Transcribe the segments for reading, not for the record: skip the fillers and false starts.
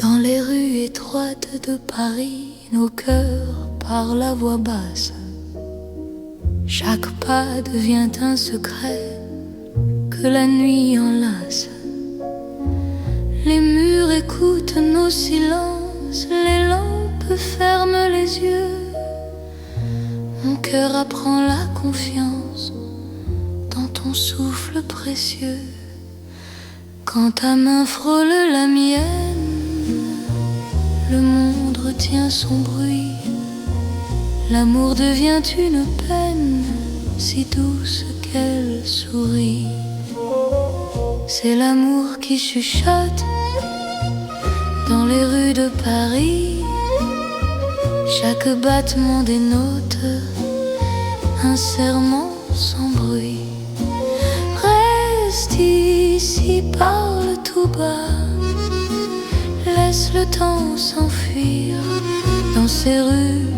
Dans les rues étroites de Paris, nos cœurs parlent à voix basse. Chaque pas devient un secret que la nuit enlace. Les murs écoutent nos silences, les lampes ferment les yeux. Mon cœur apprend la confiance dans ton souffle précieux. Quand ta main frôle la mienne, le monde retient son bruit. L'amour devient une peine si douce qu'elle sourit. C'est l'amour qui chuchote dans les rues de Paris. Chaque battement dénote un serment sans bruit. Reste ici, parle tout bas, laisse le temps s'enfuir. Dans ces rues,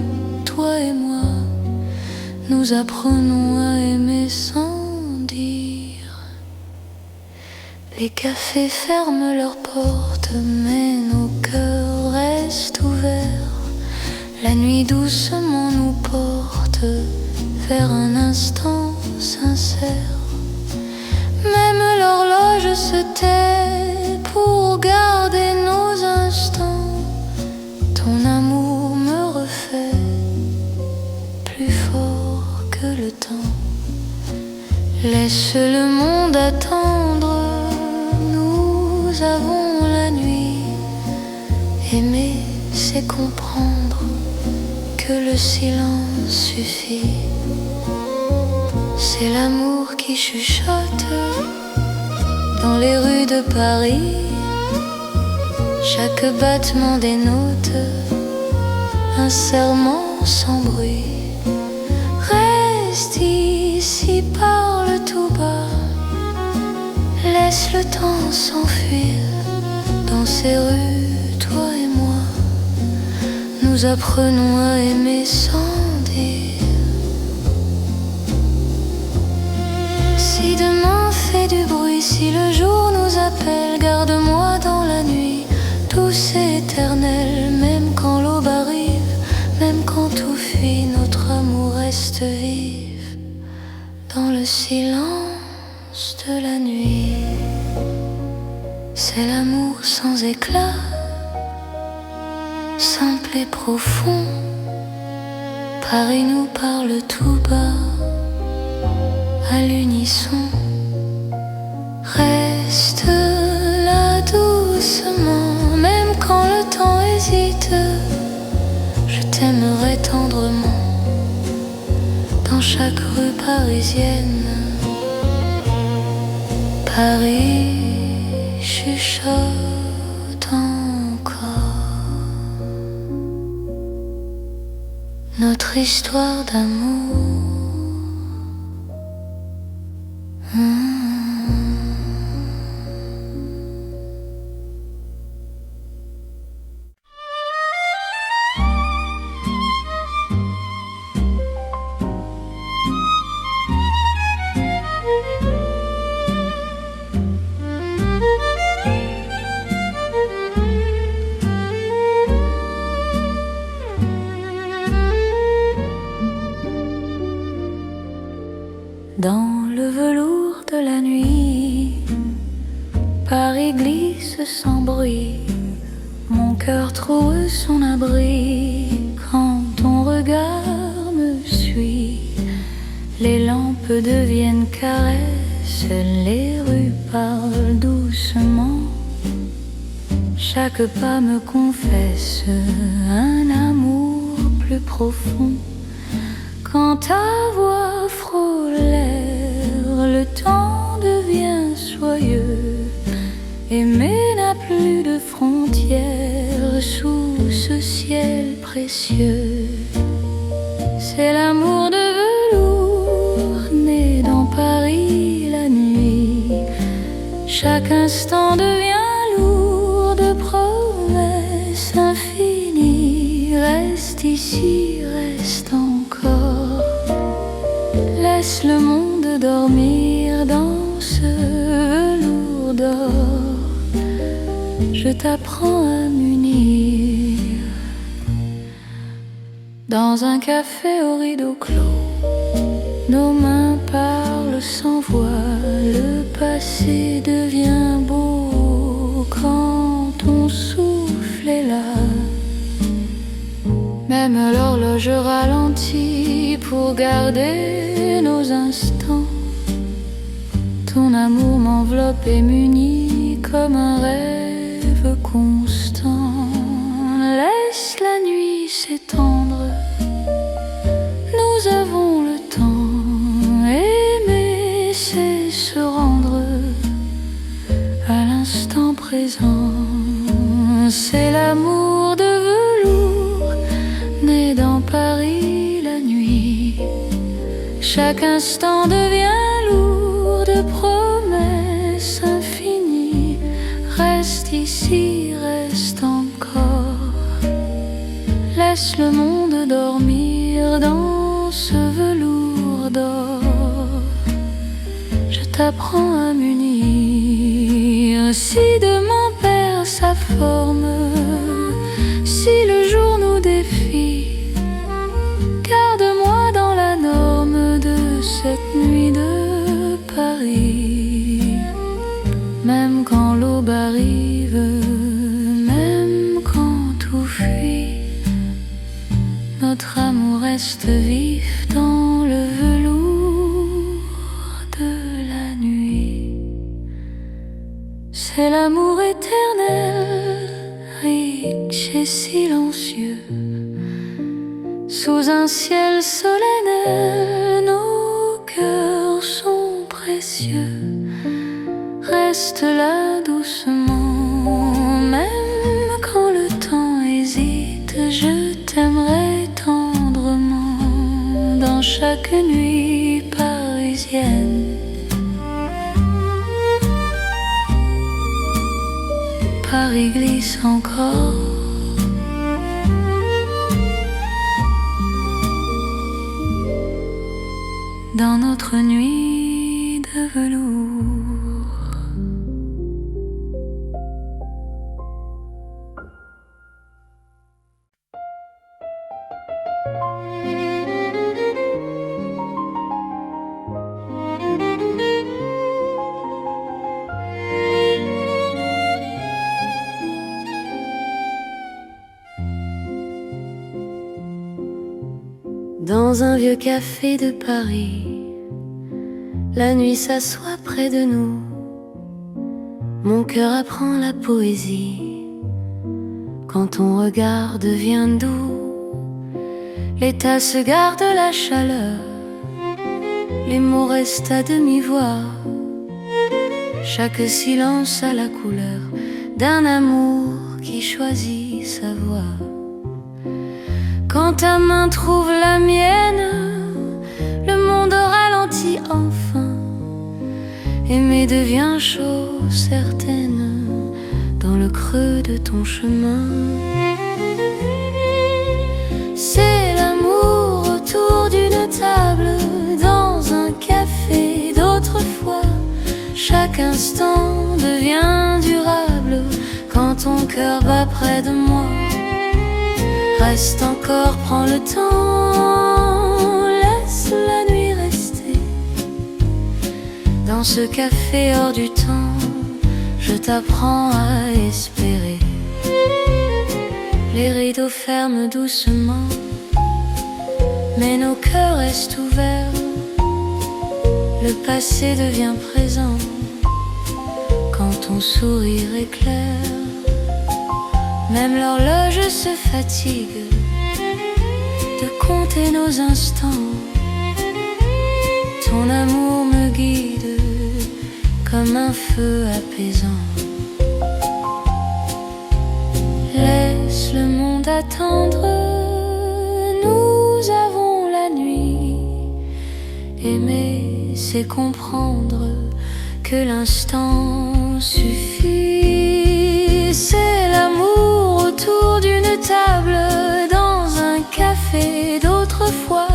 toi et moi, nous apprenons à aimer sans dire. Les cafés ferment leurs portes, mais nos cœurs restent ouverts. La nuit doucement nous porte vers un instant sincère. Même l'horloge se tait pour garder nos instants. Ton amour me refait plus fort que le temps. Laisse le monde attendre, nous avons la nuit. Aimer, c'est comprendre que le silence suffit. C'est l'amour qui chuchote dans les rues de Paris. Chaque battement dénote un serment sans bruit. Reste ici, parle tout bas, laisse le temps s'enfuir. Dans ces rues, toi et moi, nous apprenons à aimer sans dire. Si demain fait du bruit, si le jour nous appelle, garde-moi dans la nuit, douce et éternelle. Même quand l'aube arrive, même quand tout fuit, notre amour reste vif dans le silence de la nuit. C'est l'amour sans éclat, simple et profond. Paris nous parle tout bas, à l'unisson. Reste là doucement, même quand le temps hésite. Je t'aimerai tendrement dans chaque rue parisienne. Paris chuchote encore notre histoire d'amour. Dans le velours de la nuit, Paris glisse sans bruit. Mon cœur trouve son abri quand ton regard me suit. Les lampes deviennent caresses, les rues parlent doucement. Chaque pas me confesse un amour plus profond. Quand ta voix frôle l'air, le temps devient soyeux. Aimer n'a plus de frontières sous ce ciel précieux. C'est l'amour de velours né dans Paris la nuit. Chaque instant devient lourd de promesses infinies. Reste ici, reste encore. Laisse le monde dormir dans ce velours d'or. je t'apprends à m'unir. Dans un café au rideau clos, nos mains parlent sans voix. Le passé devient beau quand ton souffle est là. Même l'horloge ralentit pour garder nos instants. Ton amour m'enveloppe et m'unit comme un rêve constant. Laisse la nuit s'étendre, nous avons le temps. Aimer, c'est se rendre à l'instant présent. C'est l'amour de velours, né dans Paris la nuit. Chaque instant devient lourd de promesses infinies. Reste ici, reste encore. Laisse le monde dormir dans ce velours d'or. Je t'apprends à m'unir. Si demain perd sa forme, si le jour nous défie, garde-moi dans la norme de cette nuit de Paris. Même quand l'aube arrive, même quand tout fuit, notre amour reste vif dans le velours de la nuit. C'est l'amour éternel, riche et silencieux. Sous un ciel solennel, nos cœurs sont précieux. Reste là doucement, même quand le temps hésite. Je t'aimerai tendrement dans chaque nuit parisienne. Paris glisse encore. Dans notre nuit de velours. Dans un vieux café de Paris, la nuit s'assoit près de nous. Mon cœur apprend la poésie quand ton regard devient doux. Les tasses gardent la chaleur, les mots restent à demi-voix. Chaque silence a la couleur d'un amour qui choisit sa voie. Quand ta main trouve la mienne, le monde ralentit enfin. Aimer devient chose certaine dans le creux de ton chemin. C'est l'amour autour d'une table, dans un café d'autrefois. Chaque instant devient durable quand ton cœur bat près de moi. Reste encore, prends le temps, laisse la nuit rester. Dans ce café hors du temps, je t'apprends à espérer. Les rideaux ferment doucement, mais nos cœurs restent ouverts. Le passé devient présent quand ton sourire éclaire. Même l'horloge se fatigue de compter nos instants. Ton amour me guide comme un feu apaisant. Laisse le monde attendre, nous avons la nuit. Aimer, c'est comprendre que l'instant suffit. C'est l'amour autour d'une table, dans un café d'autrefois.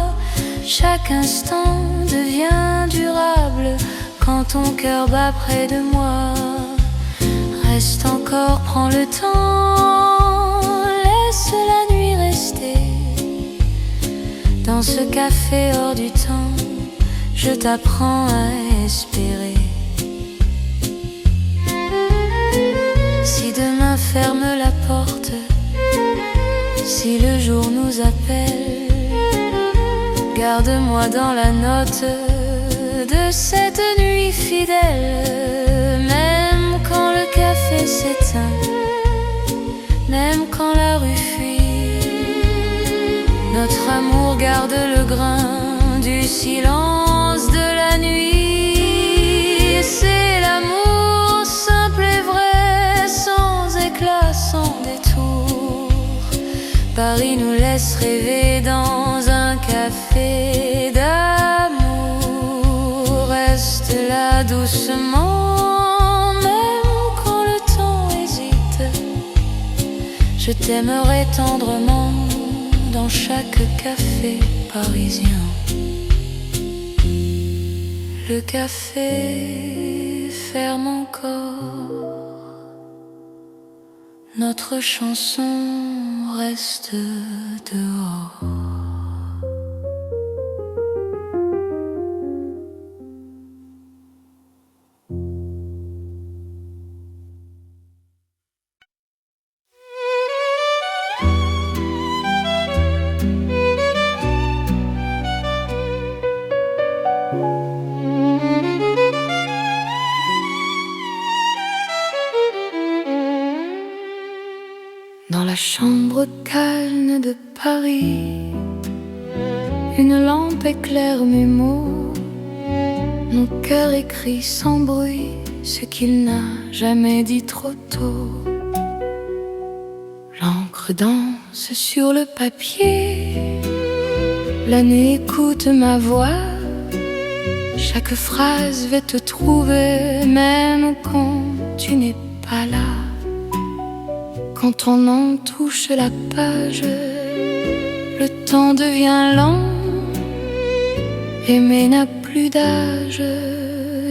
Chaque instant devient durable quand ton cœur bat près de moi. Reste Reste encore, prends le temps, laisse la nuit rester. Dans ce café hors du temps, je t'apprends à espérer. Si demain ferme la porte, si le jour nous appelle, garde-moi dans la note de cette nuit fidèle. Même quand le café s'éteint, même quand la rue fuit, notre amour garde le grain du silence de la nuit. C'est l'amour simple et vrai, sans éclat, sans détour. Paris nous laisse rêver dans un café d'amour. Reste là doucement, même quand le temps hésite. Je t'aimerai tendrement dans chaque café parisien. Le café ferme encore, notre chanson reste dehors. Dans la chambre calme de Paris, une lampe éclaire mes mots. Mon cœur écrit sans bruit ce qu'il n'a jamais dit trop tôt. L'encre danse sur le papier, la nuit écoute ma voix. Chaque phrase va te trouver, même quand tu n'es pas là. Quand ton nom touche la page, le temps devient lent. Aimer n'a plus d'âge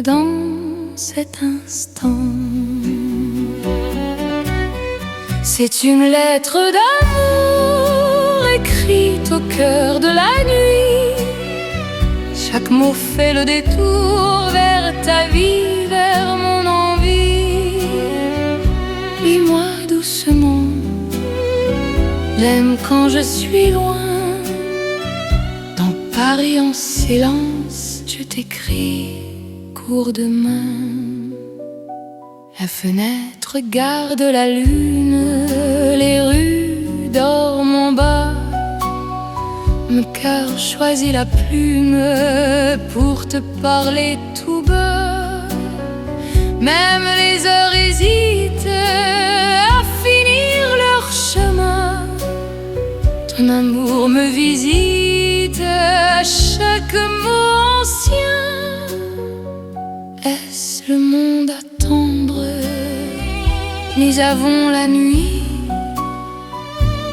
dans cet instant. C'est une lettre d'amour écrite au cœur de la nuit. Chaque mot fait le détour vers ta vie, vers mon envie. Lis-moi doucement, même quand je suis loin. Dans Paris en silence, je t'écris court de main. La fenêtre garde la lune, les rues dorment en bas. Mon cœur choisit la plume pour te parler tout bas. Même les heures hésitent à finir leur chemin. Ton amour me visite à chaque mot ancien. Est-ce le monde attendre? Nous avons la nuit.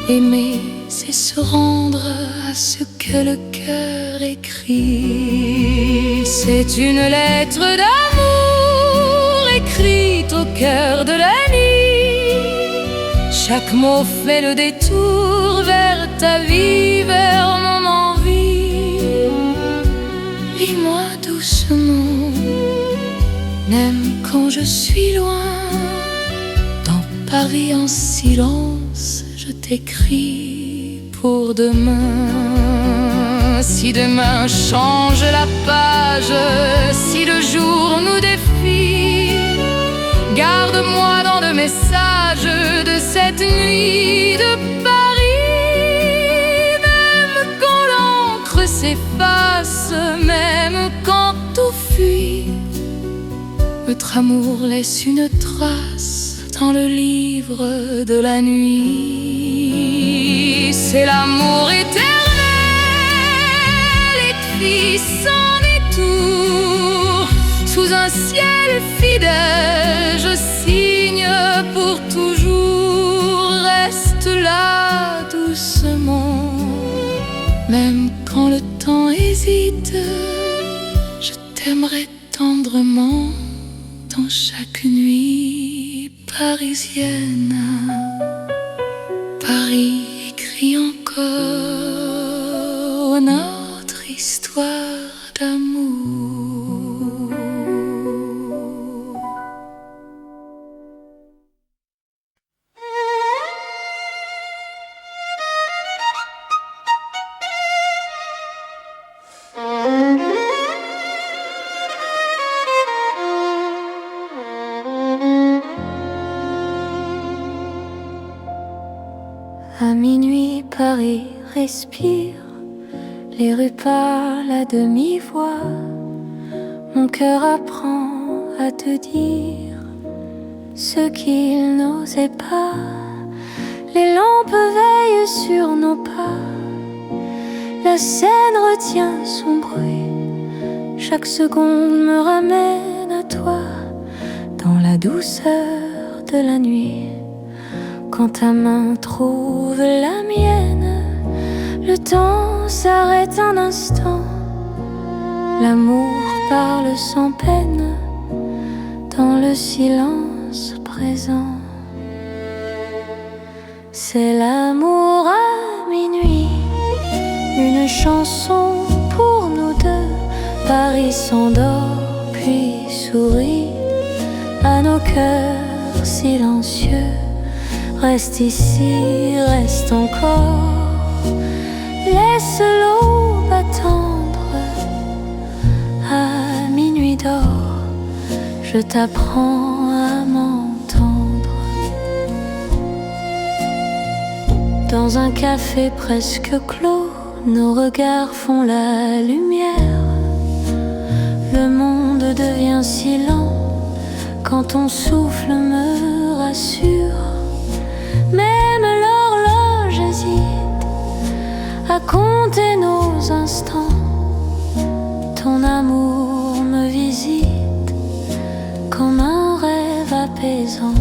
Aimer, c'est se rendre à ce que le cœur écrit. C'est une lettre d'amour écrite au cœur de la nuit. Chaque mot fait le détour vers ta vie, vers mon envie. Lis-moi doucement, même quand je suis loin. Dans Paris en silence, je t'écris pour demain. Si demain change la page, si le jour nous défie, garde-moi dans le message de cette nuit de Paris. Même quand l'encre s'efface, même quand tout fuit, notre amour laisse une trace dans le livre de la nuit. C'est l'amour éternel, écrit sans détour. Sous un ciel fidèle, je signe pour toujours. Reste là doucement, même quand le temps hésite. Je t'aimerai tendrement dans chaque nuit parisienne, Paris écrit encore notre histoire d'amour. À minuit, Paris respire, les rues parlent à demi-voix. Mon cœur apprend à te dire ce qu'il n'osait pas. Les lampes veillent sur nos pas, la Seine retient son bruit. Chaque seconde me ramène à toi, dans la douceur de la nuit. Quand ta main trouve la mienne, le temps s'arrête un instant. L'amour parle sans peine dans le silence présent. C'est l'amour à minuit, une chanson pour nous deux. Paris s'endort puis sourit à nos cœurs silencieux. Reste ici, reste encore, laisse l'aube attendre. À minuit d'or, je t'apprends à m'entendre. Dans un café presque clos, nos regards font la lumière. Le monde devient si lent, quand ton souffle me rassure. Même l'horloge hésite à compter nos instants. Ton amour me visite comme un rêve apaisant.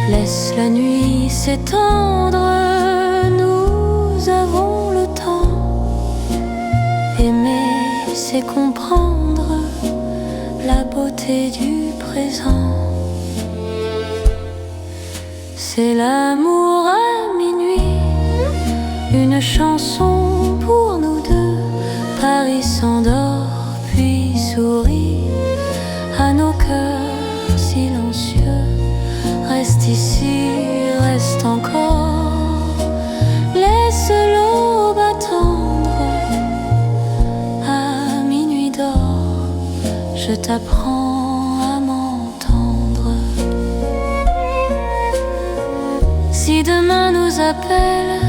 Laisse la nuit s'étendre, nous avons le temps. Aimer, c'est comprendre la beauté du présent. C'est l'amour à minuit, une chanson pour nous deux. Paris s'endort puis sourit à nos cœurs silencieux. Reste ici, reste encore, laisse l'aube attendre. À minuit d'or, je t'apprends à m'entendre. Si demain nous appelle,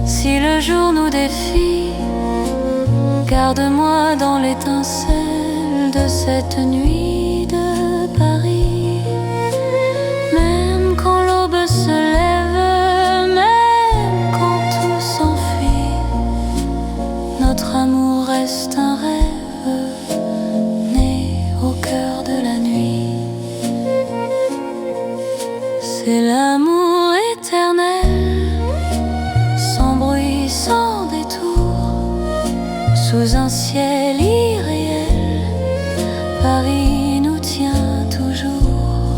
si le jour nous défie, garde-moi dans l'étincelle de cette nuit de Paris. Même quand l'aube se lève, même quand tout s'enfuit, notre amour reste un rêve né au cœur de la nuit. C'est l'amour éternel, sans bruit, sans détour, sous un ciel irréel. Paris nous tient toujours.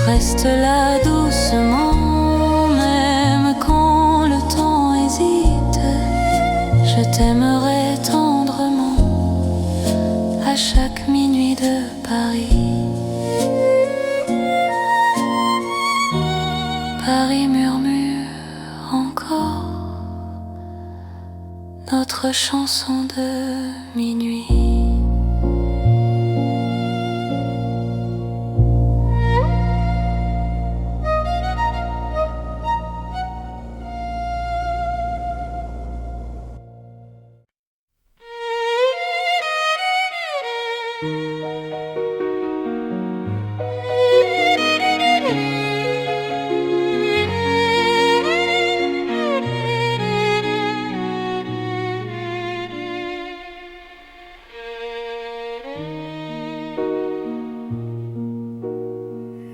Reste là doucement, même quand le temps hésite. Je t'aimerai tendrement à chaque minuit de Paris. Paris murmure encore notre chanson de minuit.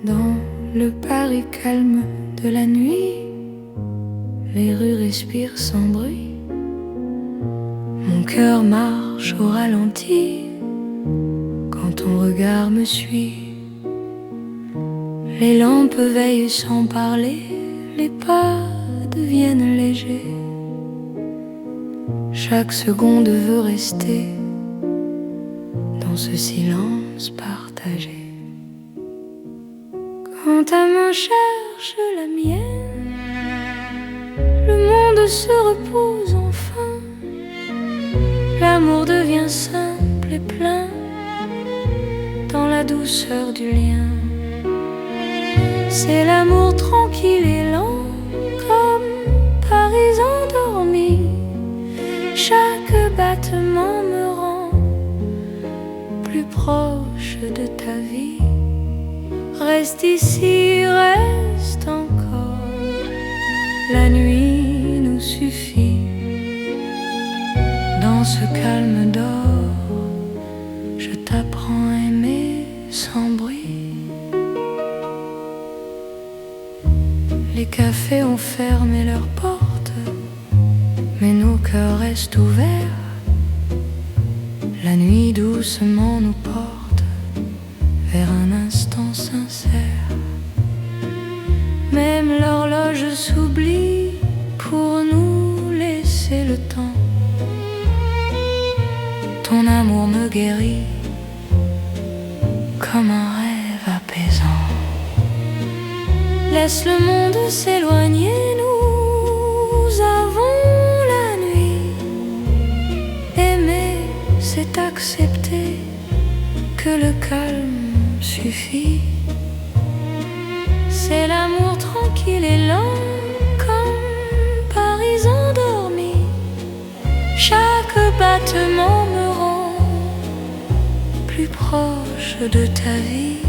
Dans le Paris calme de la nuit, les rues respirent sans bruit. Mon cœur marche au ralenti quand ton regard me suit. Les lampes veillent sans parler, les pas deviennent légers. Chaque seconde veut rester dans ce silence partagé. Quand ta main cherche la mienne, le monde se repose enfin. L'amour devient simple et plein dans la douceur du lien. C'est l'amour tranquille et lent, comme Paris endormi. Chaque battement me rend plus proche de ta vie. Reste ici, reste encore, la nuit nous suffit. Dans ce calme d'or, je t'apprends à aimer sans bruit. Les cafés ont fermé leurs portes, mais nos cœurs restent ouverts. La nuit doucement nous porte vers un instant sincère. Même l'horloge s'oublie pour nous laisser le temps. Ton amour me guérit comme un rêve apaisant. Laisse le monde s'éloigner, nous avons la nuit. Aimer, c'est accepter que le calme suffit. C'est l'amour tranquille et lent, comme Paris endormi. Chaque battement me rend plus proche de ta vie.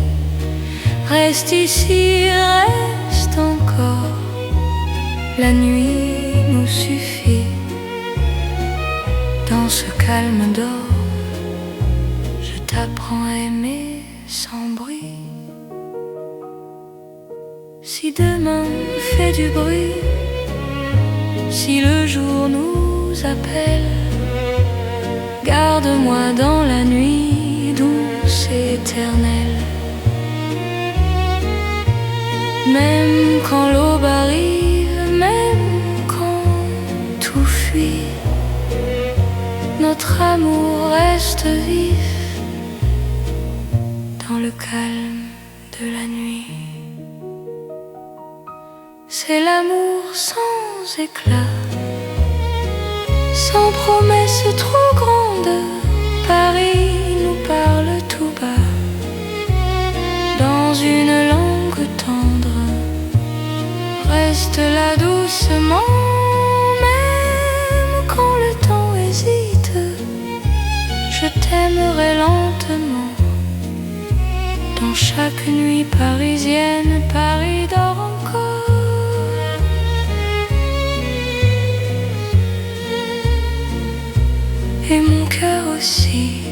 Reste ici, reste encore, la nuit nous suffit. Dans ce calme d'or, je t'apprends à aimer sans bruit. Si demain fait du bruit, si le jour nous appelle, garde-moi dans la nuit douce et éternelle. Même quand l'aube arrive, même quand tout fuit, notre amour reste vif dans le calme de la nuit. C'est l'amour sans éclat, sans promesse trop grande. Paris nous parle tout bas, dans une langue tendre. Reste là doucement, même quand le temps hésite. Je t'aimerai lentement. Dans chaque nuit parisienne, Paris dort encore. Et mon cœur aussi.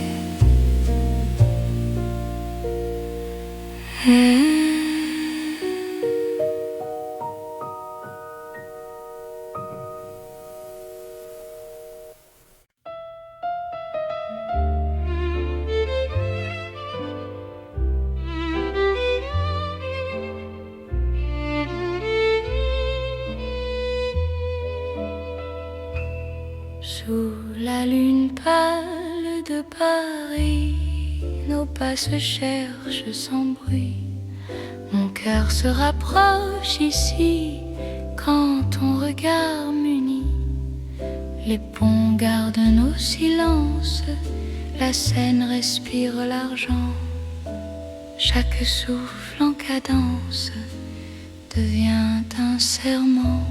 Sous la lune pâle de Paris, nos pas se cherchent sans bruit. Mon cœur se rapproche ici quand ton regard m'unit. Les ponts gardent nos silences, la Seine respire l'argent. Chaque souffle en cadence devient un serment.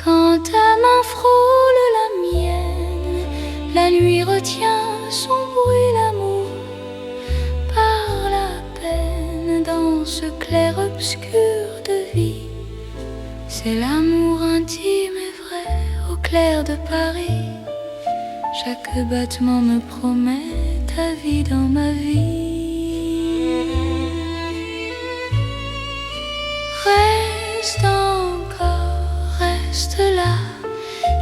Quand ta main frôle la mienne, la nuit retient son bruit, l'amour parle à peine dans ce clair-obscur de vie. C'est l'amour intime et vrai au clair de Paris. Chaque battement me promet ta vie dans ma vie. Reste encore, reste là,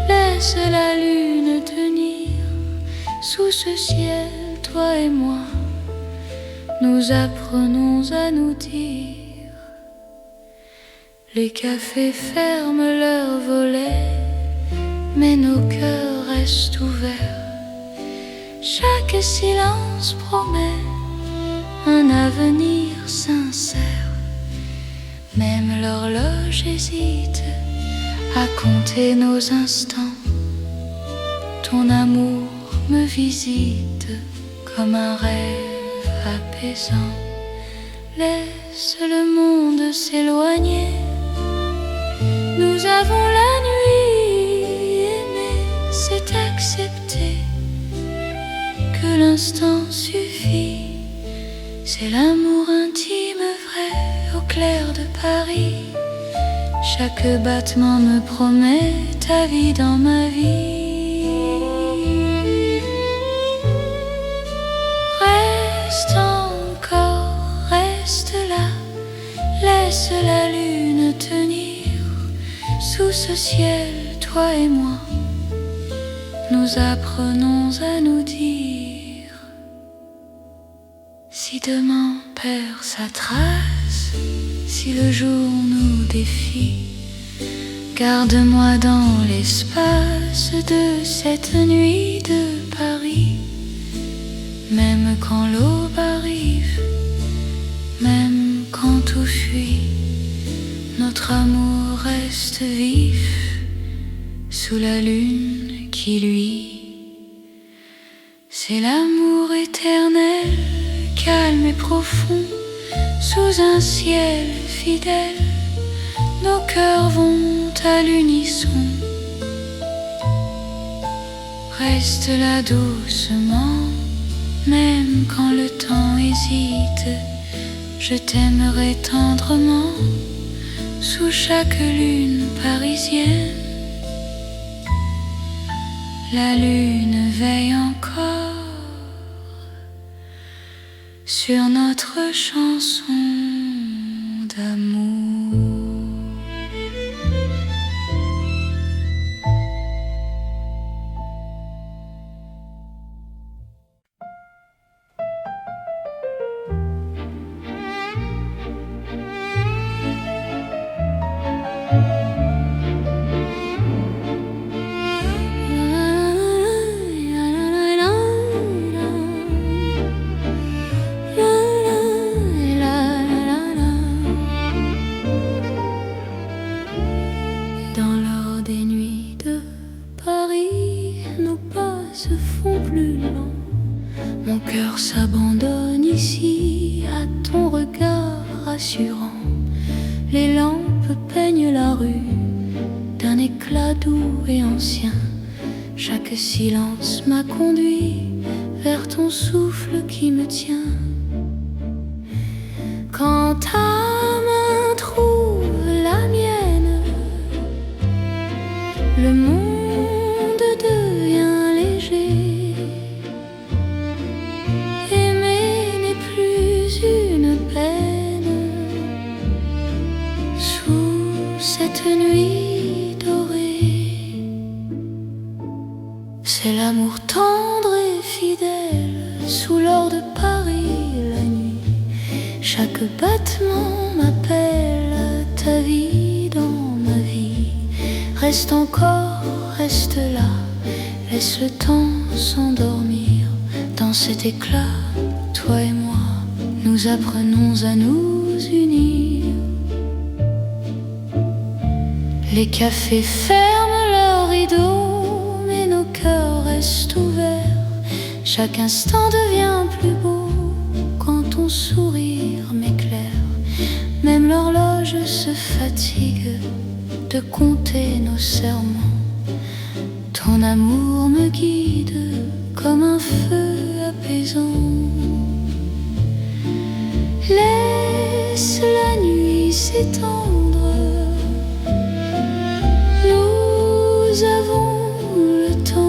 laisse la lune tenir. Sous ce ciel, toi et moi, nous apprenons à nous dire Les cafés ferment leurs volets, mais nos cœurs restent ouverts. Chaque silence promet un avenir sincère. Même l'horloge hésite à compter nos instants. Ton amour me visite comme un rêve apaisant. Laisse le monde s'éloigner. Nous avons la nuit. Aimer, c'est accepter que l'instant suffit. C'est l'amour intime vrai au clair de Paris. Chaque battement me promet ta vie dans ma vie. Reste encore, reste là. Laisse la lune tenir sous ce ciel, toi et moi. Nous apprenons à nous dire: si demain perd sa trace, si le jour nous défie, garde-moi dans l'espace de cette nuit de Paris. Même quand l'aube arrive, même quand tout fuit, notre amour reste vif sous la lune qui luit. C'est l'amour éternel, calme et profond, sous un ciel fidèle. Nos cœurs vont à l'unisson. Reste là doucement, même quand le temps hésite. Je t'aimerai tendrement sous chaque lune parisienne. La lune veille encore sur notre chanson d'amour. Mon cœur s'abandonne ici à ton regard rassurant. Les lampes peignent la rue d'un éclat doux et ancien. Chaque silence m'a conduit vers ton souffle qui me tient. Quand ta main trouve la mienne, le monde devient léger. Cette nuit dorée, c'est l'amour tendre et fidèle sous l'or de Paris la nuit. Chaque battement m'appelle à ta vie dans ma vie. Reste encore, reste là, laisse le temps s'endormir. Dans cet éclat, toi et moi, nous apprenons à nous unir. Les cafés ferment leurs rideaux, mais nos cœurs restent ouverts. Chaque instant devient plus beau quand ton sourire m'éclaire. Même l'horloge se fatigue de compter nos serments. Ton amour me guide comme un feu apaisant. Laisse la nuit s'étendre. Nous avons le temps.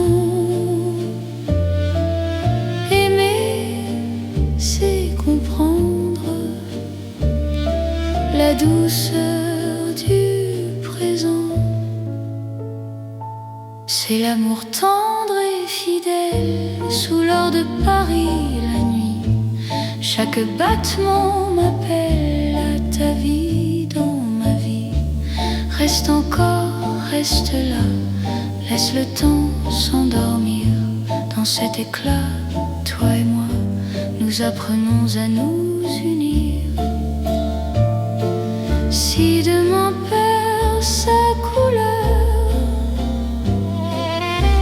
Aimer, c'est comprendre la douceur du présent. C'est l'amour tendre et fidèle sous l'or de Paris la nuit. Chaque battement m'appelle à ta vie dans ma vie. Reste encore, reste là, laisse le temps s'endormir. Dans cet éclat, toi et moi, nous apprenons à nous unir. Si demain perd sa couleur,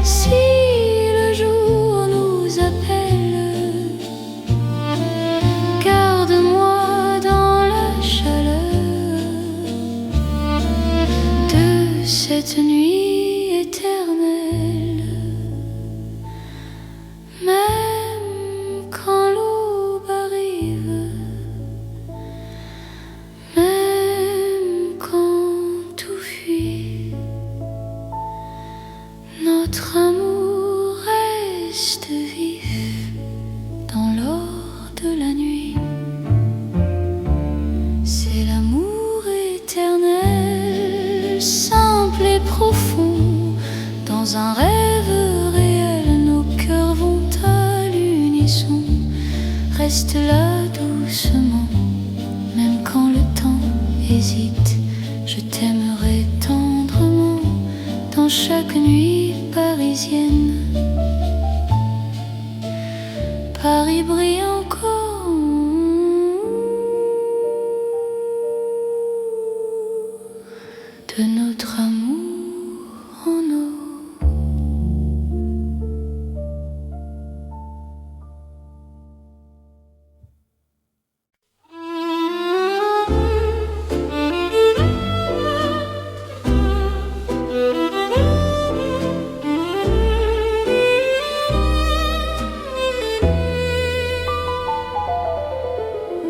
si le jour nous appelle, garde-moi dans la chaleur de cette nuit éternelle. Même quand l'aube arrive, même quand tout fuit, notre amour reste vif dans l'or de la nuit. C'est l'amour éternel, simple et profond. Dans un rêve réel, nos cœurs vont à l'unisson. Reste là doucement, même quand le temps hésite. Je t'aimerai tendrement dans chaque nuit parisienne. Paris brille encore de notre amour en eau.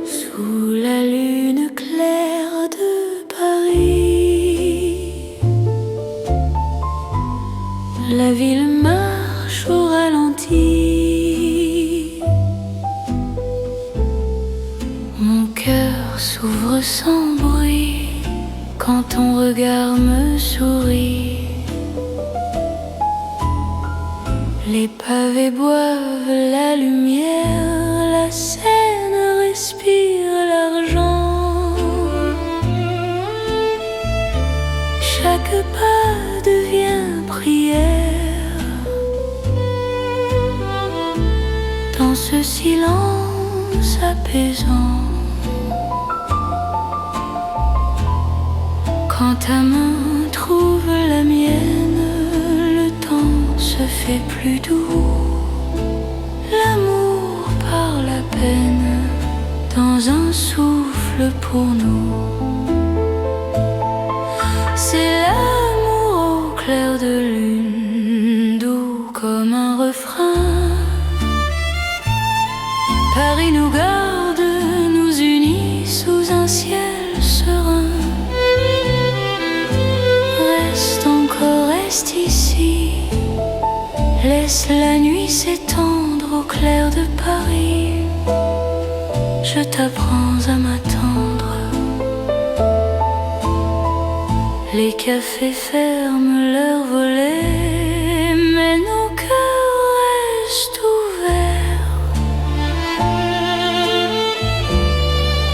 Sous la lune claire de Paris, la ville marche au ralenti. Mon cœur s'ouvre sans bruit quand ton regard me sourit. Les pavés boivent la lumière, la Seine respire l'argent. Chaque pas devient prière. Dans ce silence apaisant, quand ta main trouve la mienne, le temps se fait plus doux. L'amour par la peine dans un souffle pour nous. C'est l'amour au clair de lune, doux comme un refrain. Paris nous garde, nous unit sous un ciel serein. Reste encore, reste ici, laisse la nuit s'étendre au clair de Paris. Je t'apprends à m'attendre. Les cafés ferment leurs volets, mais nos cœurs restent ouverts.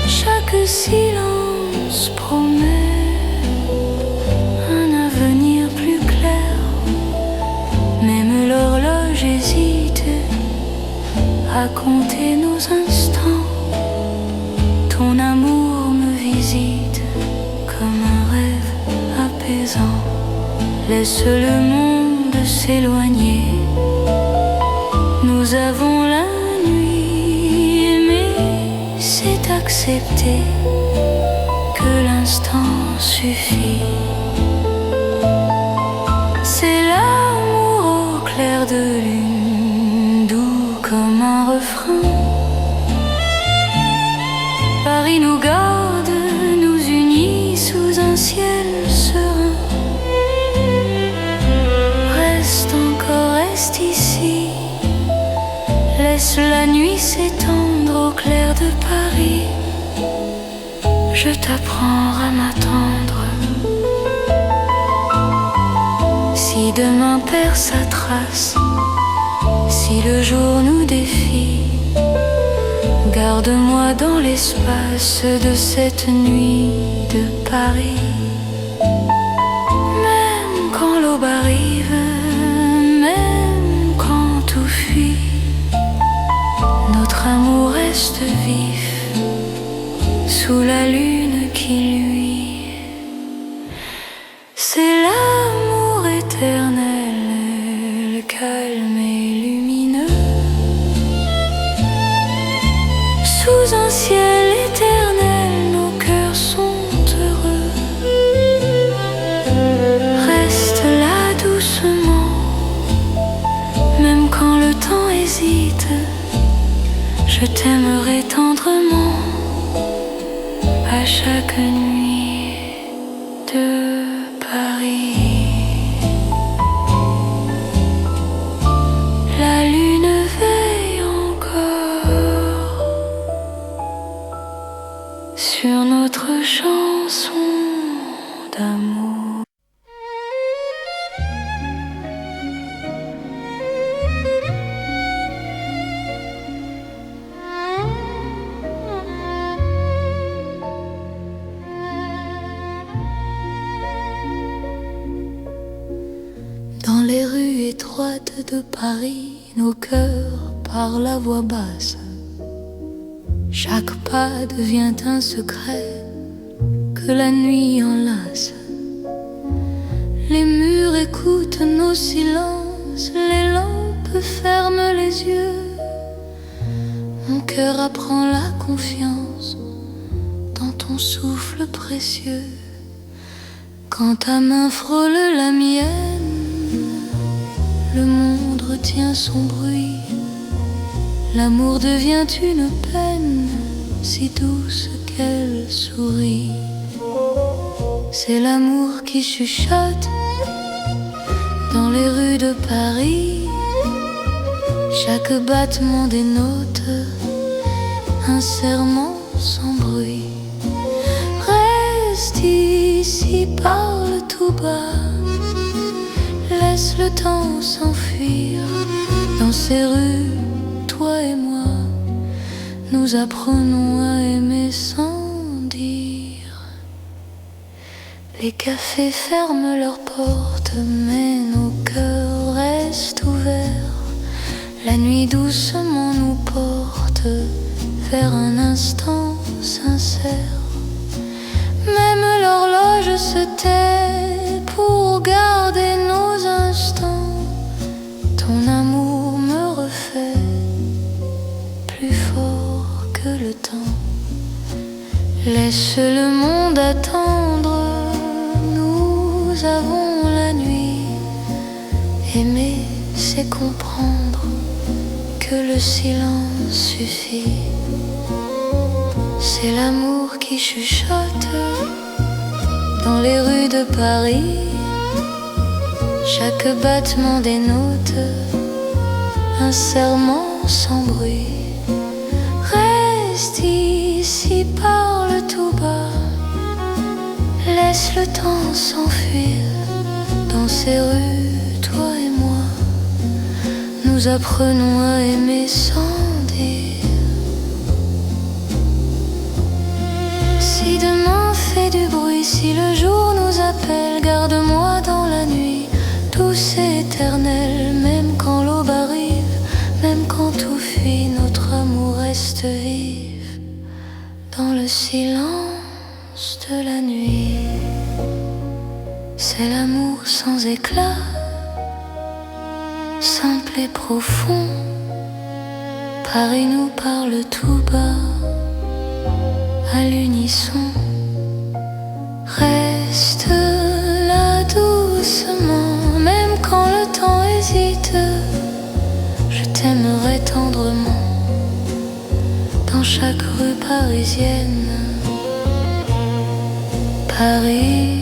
Chaque silence promet un avenir plus clair. Même l'horloge hésite à compter nos instants. Ton amour me visite comme un rêve apaisant. Laisse le monde s'éloigner. Nous avons la nuit aimée, c'est accepter que l'instant suffit. C'est l'amour au clair de lune, doux comme un refrain. Paris nous garde, nous unit sous un ciel serein. Reste encore, reste ici, laisse la nuit s'étendre au clair de Paris. Je t'apprends à m'attendre. Si demain perd sa trace, si le jour nous défie, garde-moi dans l'espace de cette nuit de Paris. l'aube arrive, même quand tout fuit, notre amour reste vif sous la lune qui luit. C'est l'amour éternel, calme et lumineux, sous un ciel éternel, nos cœurs sont heureux. Reste là doucement, même quand le temps hésite, je t'aimerai tendrement à chaque nuit de Paris. La lune veille encore sur notre chanson d'amour. Dans les rues étroites de Paris, nos cœurs parlent à voix basse. Chaque pas devient un secret que la nuit enlace. Les murs écoutent nos silences, les lampes ferment les yeux. Mon cœur apprend la confiance dans ton souffle précieux. Quand ta main frôle la mienne, le monde retient son bruit. L'amour devient une peine si douce qu'elle sourit. C'est l'amour qui chuchote dans les rues de Paris. Chaque battement dénote un serment sans bruit. Reste ici, parle tout bas, laisse le temps s'enfuir. Dans ces rues, toi et moi, nous apprenons à aimer sans dire. Les cafés ferment leurs portes, mais nos cœurs restent ouverts. La nuit doucement nous porte vers un instant sincère. Même l'horloge se tait pour garder nos instants. Ton amour me refait plus fort que le temps. Laisse le monde attendre, nous avons la nuit. Aimer, c'est comprendre que le silence suffit. C'est l'amour qui chuchote dans les rues de Paris. Chaque battement dénote un serment sans bruit. Reste ici, parle tout bas, laisse le temps s'enfuir. Dans ces rues, toi et moi, nous apprenons à aimer sans dire. Si demain fait du bruit, si le jour nous appelle, garde-moi dans la nuit, douce et éternelle. Même quand l'aube arrive, même quand tout fuit, notre amour reste vif dans le silence de la nuit. C'est l'amour sans éclat, simple et profond. Paris nous parle tout bas, à l'unisson. Reste là doucement, même quand le temps hésite. Je t'aimerai tendrement dans chaque rue parisienne. Paris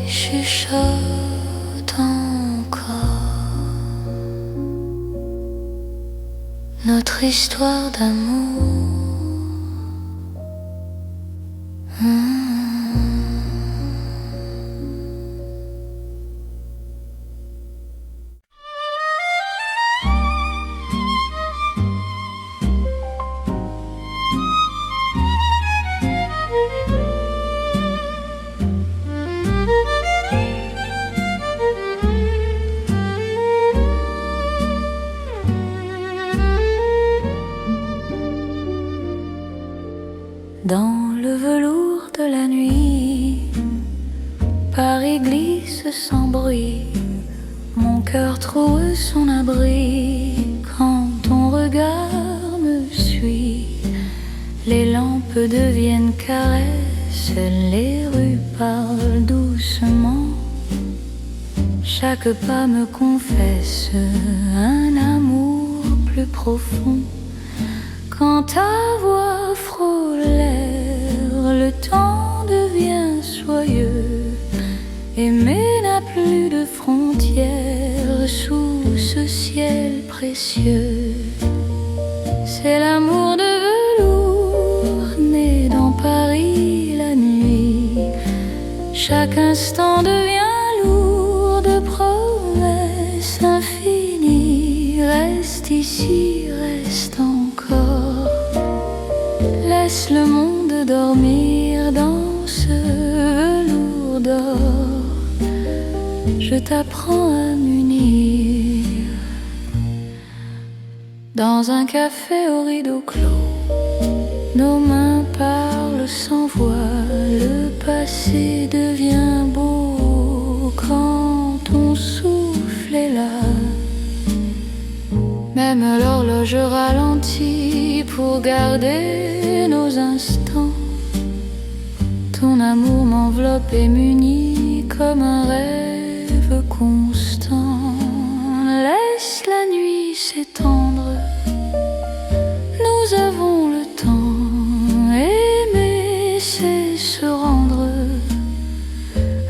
chuchote encore notre histoire d'amour. de la nuit. Paris glisse sans bruit, mon cœur trouve son abri quand ton regard me suit. Les lampes deviennent caresses, les rues parlent doucement. Chaque pas me confesse un amour plus profond. Quand ta voix frôle l'air, le temps devient soyeux. Aimer n'a plus de frontières sous ce ciel précieux. C'est l'amour de velours né dans Paris la nuit. Chaque instant devient lourd de promesses infinies. Reste ici, reste encore. Laisse le monde dormir dans ce velours d'or. Je t'apprends à m'unir. Dans un café au rideau clos, nos mains parlent sans voix. Le passé devient beau quand ton souffle est là. Même l'horloge ralentit pour garder nos instants. Ton amour m'enveloppe et m'unit comme un rêve constant. Laisse la nuit s'étendre, nous avons le temps. Aimer, c'est se rendre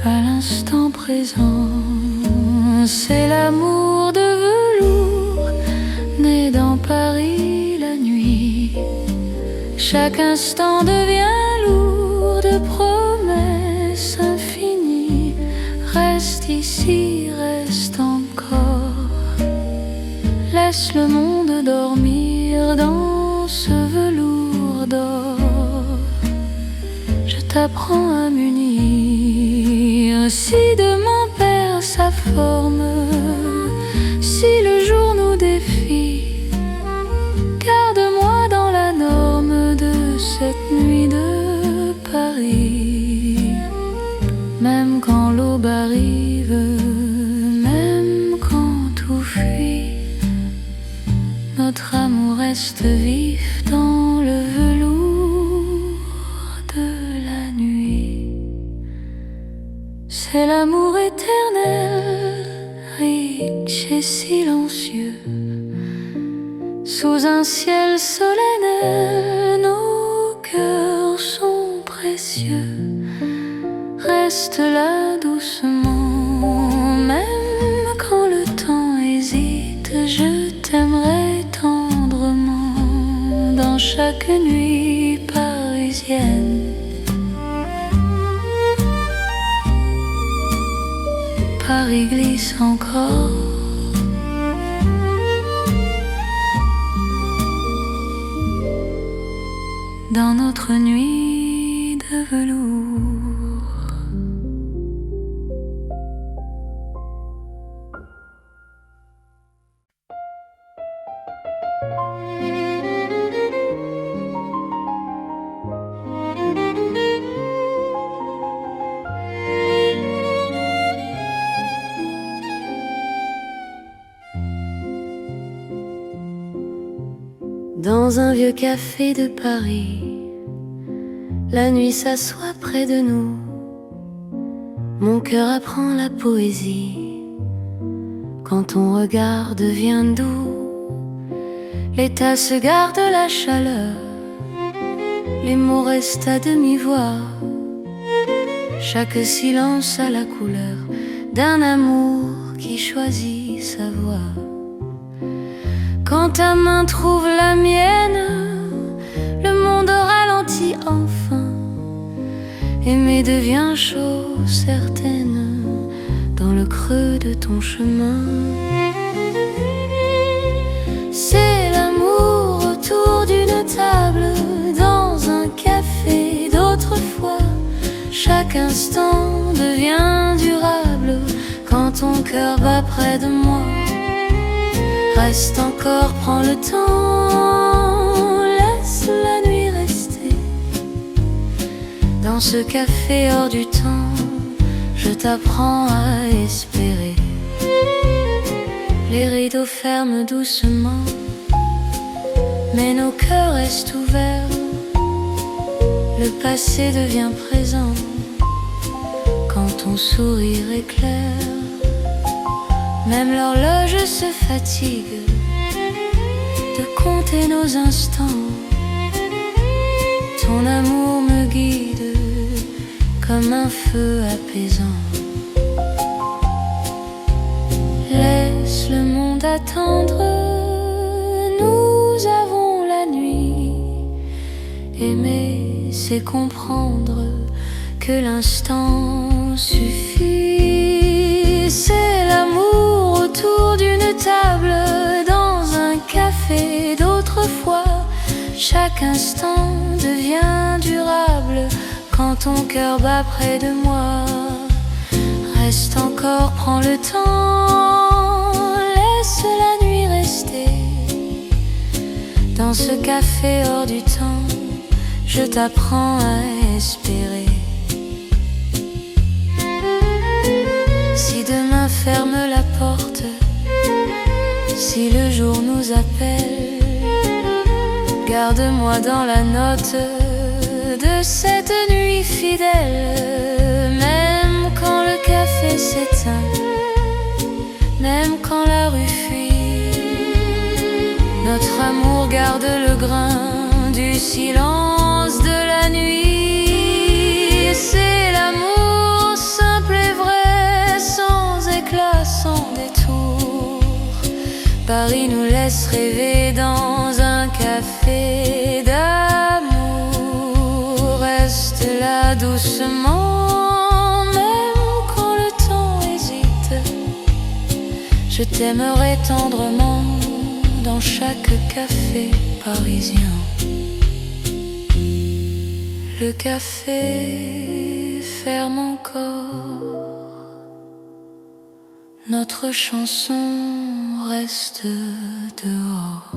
à l'instant présent. C'est l'amour de velours né dans Paris la nuit. Chaque instant devient lourd de promesses infinies. Reste ici, reste encore. Laisse le monde dormir dans ce velours d'or. Je t'apprends à m'unir. Si demain perd sa forme, si le jour nous défie, garde-moi dans la norme de cette nuit de Paris. Même quand l'aube arrive, même quand tout fuit, notre amour reste vif dans le velours de la nuit. C'est l'amour éternel, riche et silencieux. Sous un ciel solennel, nos cœurs sont précieux. Reste là doucement, même quand le temps hésite. Je t'aimerai tendrement dans chaque nuit parisienne. Paris glisse encore. Dans notre nuit de velours. Dans un vieux café de Paris, la nuit s'assoit près de nous. Mon cœur apprend la poésie quand ton regard devient doux. Les tasses gardent la chaleur, les mots restent à demi-voix. Chaque silence a la couleur d'un amour qui choisit sa voie. Quand ta main trouve la mienne, le monde ralentit enfin. Aimer devient chose certaine dans le creux de ton chemin. C'est l'amour autour d'une table, dans un café d'autrefois. Chaque instant devient durable quand ton cœur bat près de moi. Reste encore, prends le temps, laisse la nuit rester. Dans ce café hors du temps, je t'apprends à espérer. Les rideaux ferment doucement, mais nos cœurs restent ouverts. Le passé devient présent quand ton sourire éclaire. Même l'horloge se fatigue de compter nos instants. Ton amour me guide comme un feu apaisant. Laisse le monde attendre, nous avons la nuit. Aimer, c'est comprendre que l'instant suffit. C'est l'amour autour d'une table, dans un café d'autrefois. Chaque instant devient durable quand ton cœur bat près de moi. Reste encore, prends le temps, laisse la nuit rester. Dans ce café hors du temps, je t'apprends à espérer. Si demain ferme la porte, si le jour nous appelle, garde-moi dans la note de cette nuit fidèle. Même quand le café s'éteint, même quand la rue fuit, notre amour garde le grain du silence de la nuit. C'est l'amour simple et vrai, sans éclat, sans détour. Paris nous laisse rêver dans un café d'amour. Reste là doucement, même quand le temps hésite. Je t'aimerai tendrement dans chaque café parisien. Le café ferme encore, notre chanson reste dehors.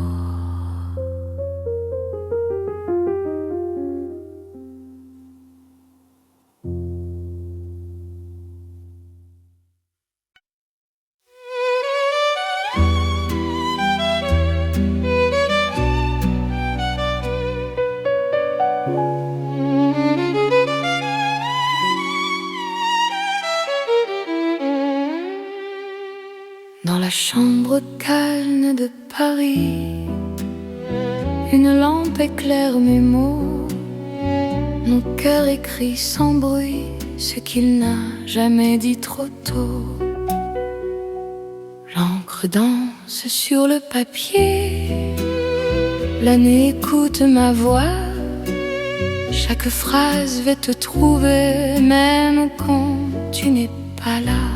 Dans la chambre calme de Paris, une lampe éclaire mes mots. Mon cœur écrit sans bruit ce qu'il n'a jamais dit trop tôt. L'encre danse sur le papier, l'année écoute ma voix. Chaque phrase va te trouver, même quand tu n'es pas là.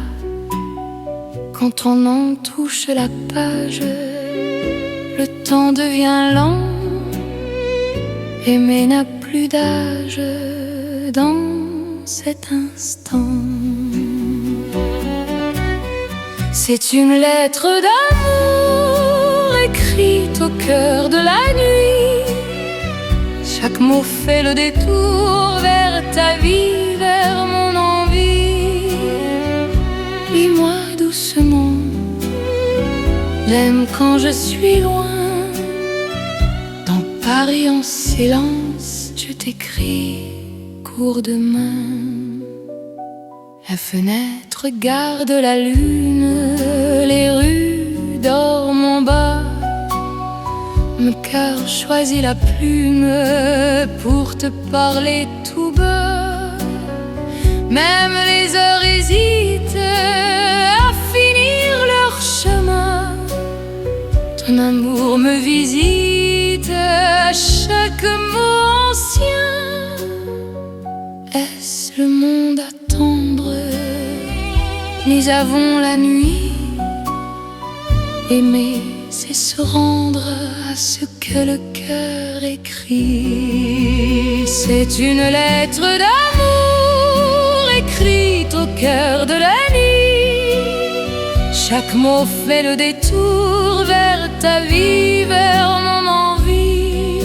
Quand ton nom touche la page, le temps devient lent. Aimer n'a plus d'âge dans cet instant. C'est une lettre d'amour écrite au cœur de la nuit. Chaque mot fait le détour vers ta vie, vers mon envie. Lis-moi doucement, même quand je suis loin. Dans Paris en silence, je t'écris court de main. La fenêtre garde la lune, les rues dorment en bas. Mon cœur choisit la plume pour te parler tout bas. Même les heures hésitent à finir leur chemin. Ton amour me visite à chaque mot ancien. Est-ce le monde à attendre? Nous avons la nuit. Aimer, c'est se rendre à ce que le cœur écrit. C'est une lettre d'amour écrite au cœur de la nuit. Chaque mot fait le détour vers ta vie, vers mon envie.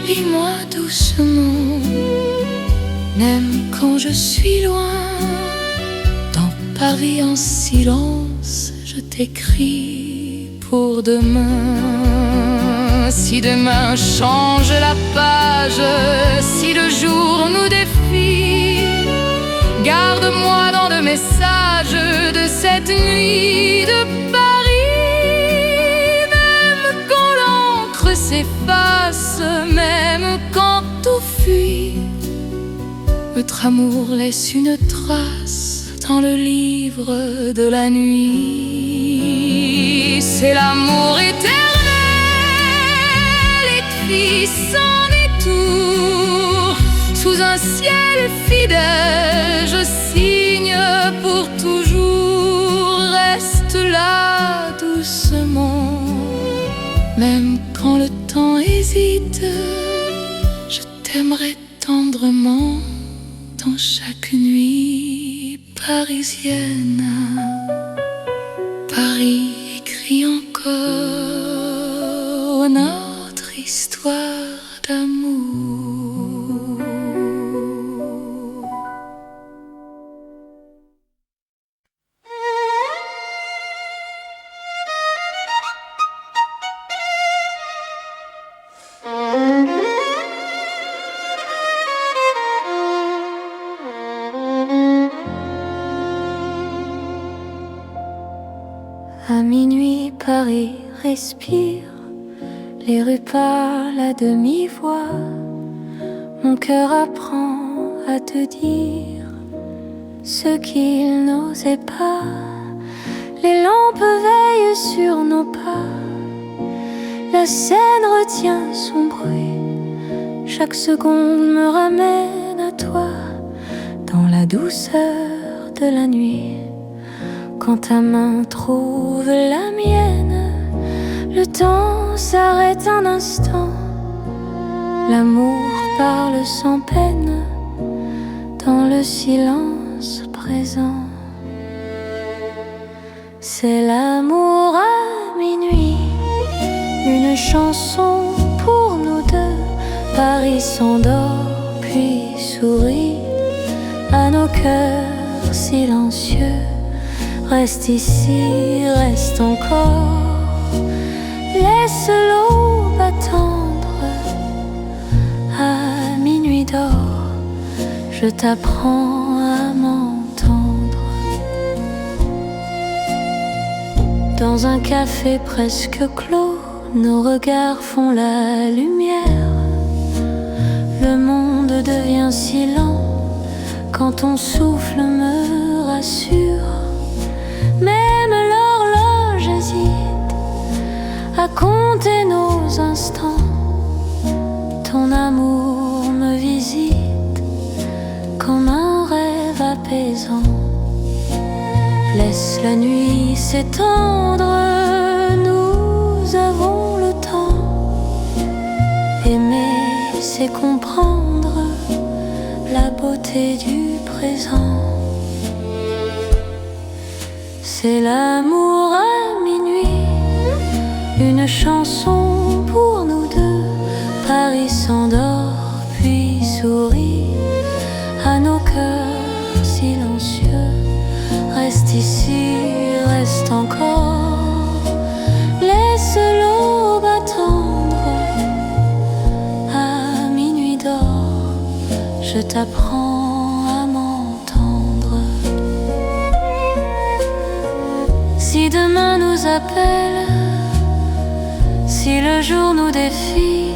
Lis-moi doucement, Même quand je suis loin, dans Paris en silence, je t'écris pour demain. Si demain change la page, si le jour nous défie, garde-moi dans le message de cette nuit de Paris. Même quand l'encre s'efface, même quand tout fuit, notre amour laisse une trace dans le livre de la nuit. C'est l'amour éternel, écrit sans détour, sous un ciel fidèle, je signe pour toujours. Reste là doucement, même quand le temps hésite, je t'aimerai tendrement dans chaque nuit parisienne. Paris écrit encore notre histoire d'amour. À minuit, Paris respire, les rues parlent à demi-voix. Mon cœur apprend à te dire ce qu'il n'osait pas. Les lampes veillent sur nos pas, la Seine retient son bruit. Chaque seconde me ramène à toi, dans la douceur de la nuit. Quand ta main trouve la mienne, le temps s'arrête un instant. L'amour parle sans peine dans le silence présent. C'est l'amour à minuit, une chanson pour nous deux. Paris s'endort puis sourit à nos cœurs silencieux. Reste ici, reste encore, laisse l'aube attendre. À minuit d'or, je t'apprends à m'entendre. Dans un café presque clos, nos regards font la lumière. Le monde devient si lent quand ton souffle me rassure. Même l'horloge hésite à compter nos instants. Ton amour me visite comme un rêve apaisant. Laisse la nuit s'étendre, nous avons le temps. Aimer, c'est comprendre la beauté du présent. C'est l'amour à minuit, une chanson pour nous deux. Paris s'endort puis sourit à nos cœurs silencieux. Reste ici, reste encore, laisse l'aube attendre. À minuit d'or, je t'apprends à m'entendre. Si demain nous appelle, si le jour nous défie,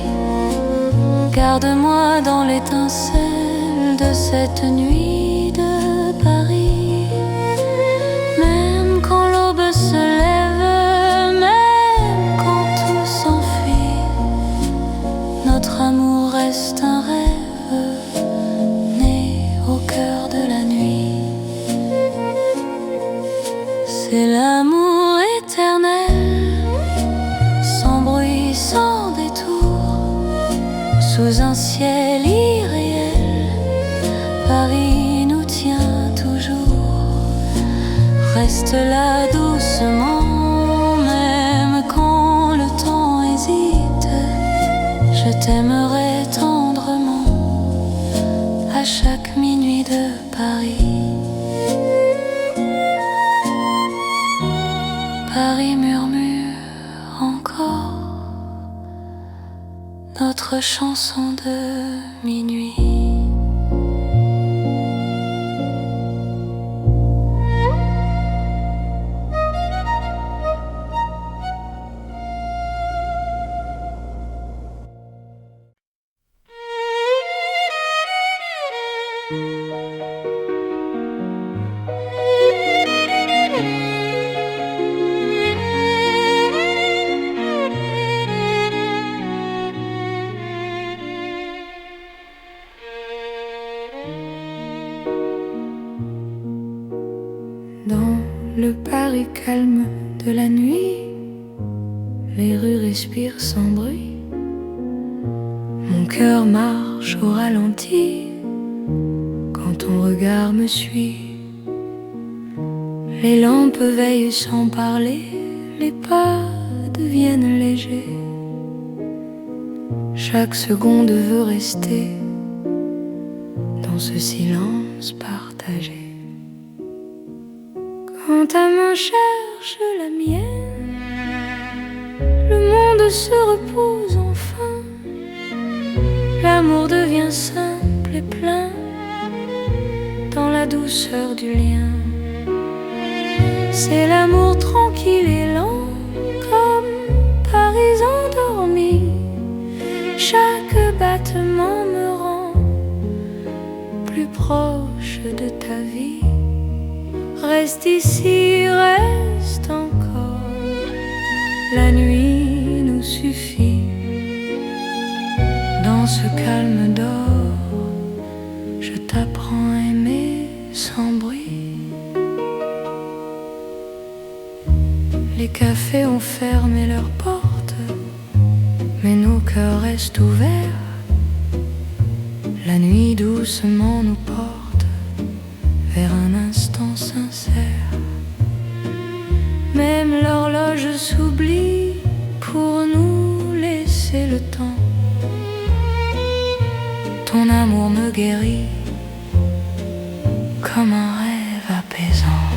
garde-moi dans l'étincelle de cette nuit de Paris. Même quand l'aube se lève, même quand tout s'enfuit, notre amour reste un rêve né au cœur de la nuit. C'est l'amour éternel, sans bruit, sans détour, sous un ciel irréel. Paris nous tient toujours. Reste là doucement, même quand le temps hésite. Je t'aimerai tendrement à chaque minuit de Paris. Paris murmure encore notre chanson de minuit. Dans le Paris calme de la nuit, les rues respirent sans bruit. Mon cœur marche au ralenti quand ton regard me suit. Les lampes veillent sans parler, les pas deviennent légers. Chaque seconde veut rester dans ce silence partagé. Quand ta main cherche la mienne, le monde se repose enfin. L'amour devient simple et plein dans la douceur du lien. C'est l'amour tranquille et lent, comme Paris endormi. Chaque battement me rend plus proche de ta vie. Reste ici, reste encore, la nuit nous suffit. Dans ce calme d'or, je t'apprends à aimer sans bruit. Les cafés ont fermé leurs portes, mais nos cœurs restent ouverts. La nuit doucement nous porte vers un instant sincère. Même l'horloge s'oublie pour nous laisser le temps. Ton amour me guérit comme un rêve apaisant.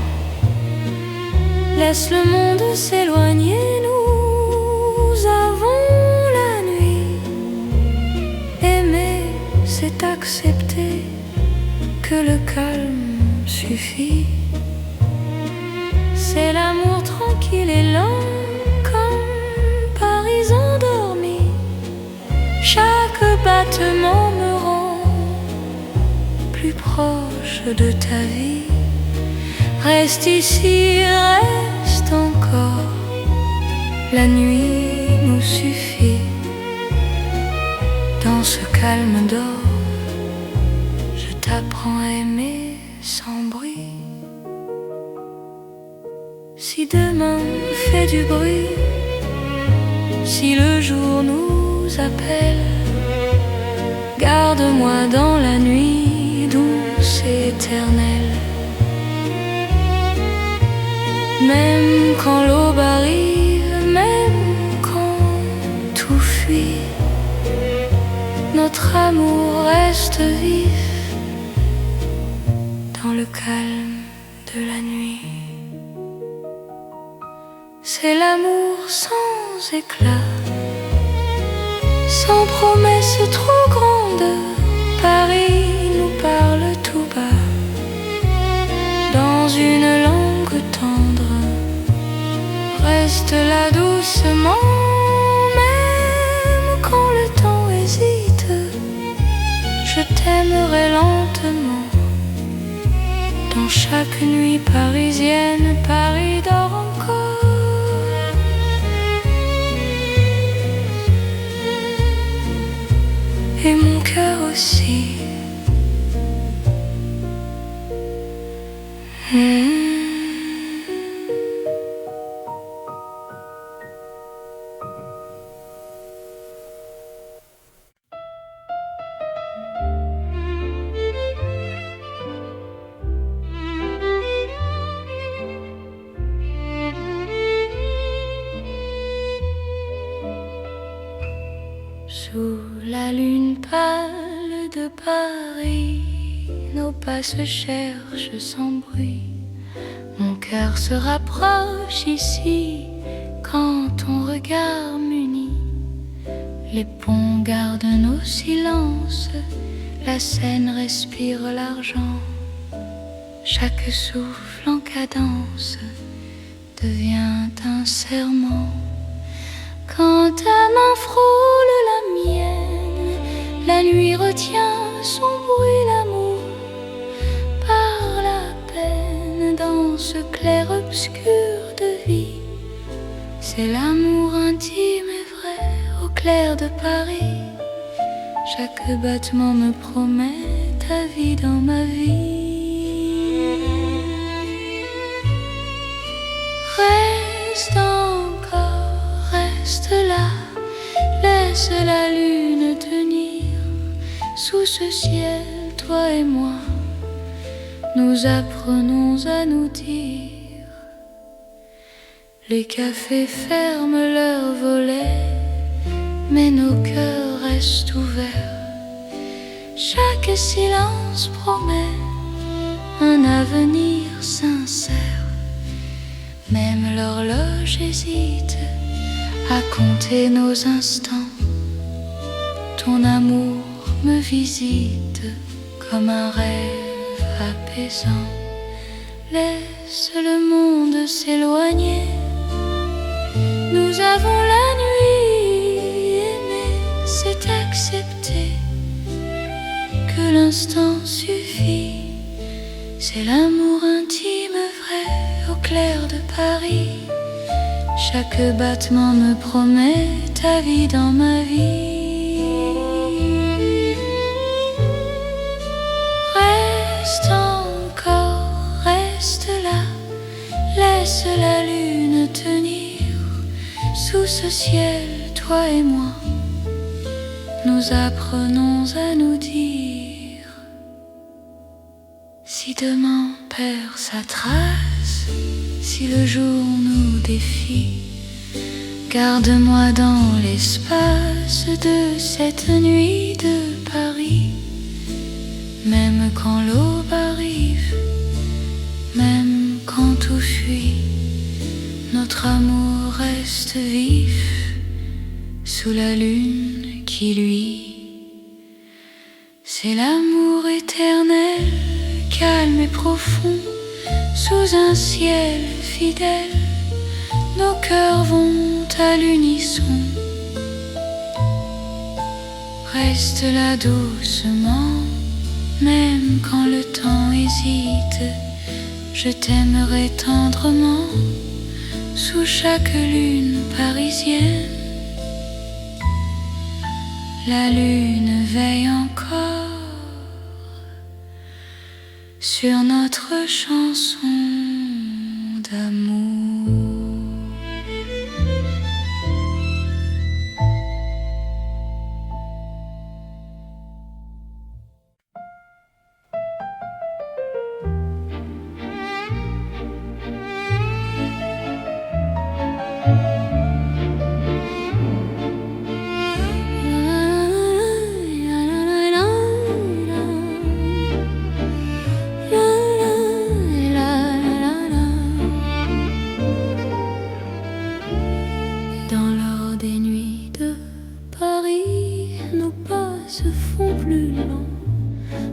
Laisse le monde s'éloigner, nous avons la nuit. Aimer, c'est accepter que le calme suffit. C'est l'amour tranquille et lent, comme Paris endormi. Chaque battement me rend plus proche de ta vie. Reste ici, reste encore, la nuit nous suffit. Dans ce calme d'or, je t'apprends à aimer sans bruit. Si demain fait du bruit, si le jour nous appelle, garde-moi dans la nuit douce et éternelle. Même quand l'aube arrive, même quand tout fuit, notre amour reste vif dans le calme de la nuit. C'est l'amour sans éclat, sans promesse trop grande. Paris nous parle tout bas, dans une langue tendre. Reste là doucement, même quand le temps hésite. Je t'aimerai lentement. Dans chaque nuit parisienne, Paris dort encore. Et mon cœur aussi. Sous la lune pâle de Paris, nos pas se cherchent sans bruit. Mon cœur se rapproche ici quand ton regard m'unit. Les ponts gardent nos silences, la scène respire l'argent. Chaque souffle en cadence devient un serment. Quand ta main frôle la mienne, la nuit retient son bruit, l'amour parle à peine dans ce clair-obscur de vie. C'est l'amour intime et vrai au clair de Paris. Chaque battement me promet ta vie dans ma vie. Reste encore, reste là, laisse la lune tenir. Sous ce ciel, toi et moi, nous apprenons à nous dire. Les cafés ferment leurs volets, mais nos cœurs restent ouverts. Chaque silence promet un avenir sincère. Même l'horloge hésite à compter nos instants. Ton amour me visite comme un rêve apaisant. Laisse le monde s'éloigner. Nous avons la nuit, aimer c'est accepter que l'instant suffit. C'est l'amour intime vrai au clair de Paris. Chaque battement me promet ta vie dans ma vie. Reste encore, reste là, laisse la lune tenir. Sous ce ciel, toi et moi, nous apprenons à nous dire. Si demain perd sa trace, si le jour nous défie, garde-moi dans l'espace de cette nuit de Paris. Même quand l'aube arrive, même quand tout fuit, notre amour reste vif sous la lune qui luit. C'est l'amour éternel, calme et profond, sous un ciel fidèle, nos cœurs vont à l'unisson. Reste là doucement, même quand le temps hésite, je t'aimerai tendrement, sous chaque lune parisienne. La lune veille encore sur notre chanson d'amour.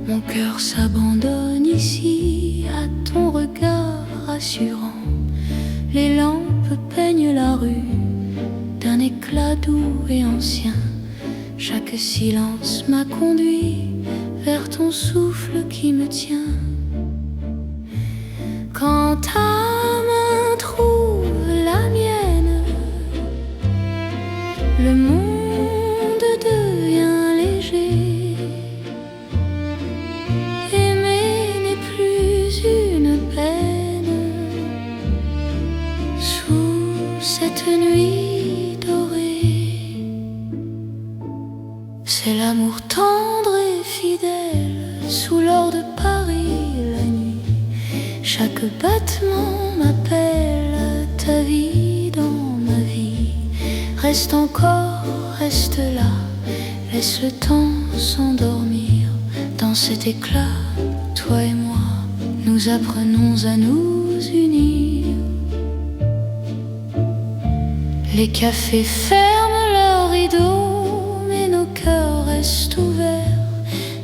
Mon cœur s'abandonne ici à ton regard rassurant. Les lampes peignent la rue d'un éclat doux et ancien. Chaque silence m'a conduit vers ton souffle qui me tient. Quand ta main trouve la mienne, le monde devient léger. Cette nuit dorée, c'est l'amour tendre et fidèle sous l'or de Paris la nuit. Chaque battement m'appelle ta vie dans ma vie. Reste encore, reste là, laisse le temps s'endormir dans cet éclat toi et moi, nous apprenons à nous unir. Les cafés ferment leurs rideaux, mais nos cœurs restent ouverts.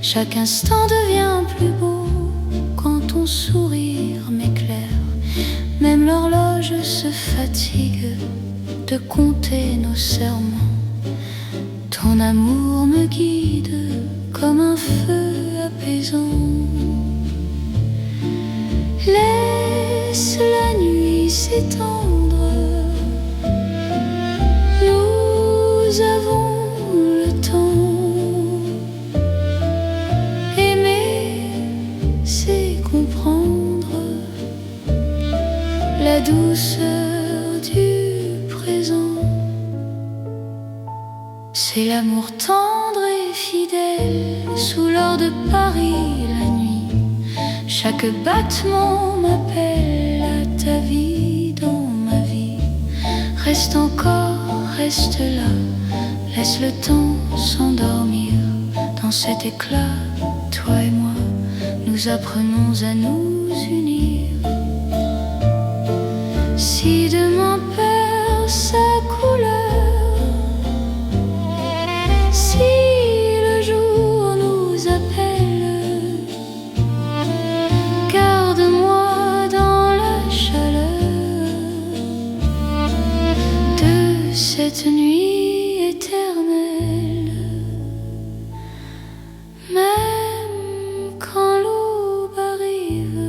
Chaque instant devient plus beau quand ton sourire m'éclaire. Même l'horloge se fatigue de compter nos serments. Ton amour me guide comme un feu apaisant. Laisse la nuit s'étendre, nous avons le temps. Aimer, c'est comprendre la douceur du présent. C'est l'amour tendre et fidèle sous l'or de Paris la nuit. Chaque battement m'appelle à ta vie dans ma vie. Reste encore, reste là, laisse le temps s'endormir. Dans cet éclat, toi et moi, nous apprenons à nous unir. Si demain perd sa couleur, si le jour nous appelle, garde-moi dans la chaleur de cette nuit éternelle. Même quand l'aube arrive,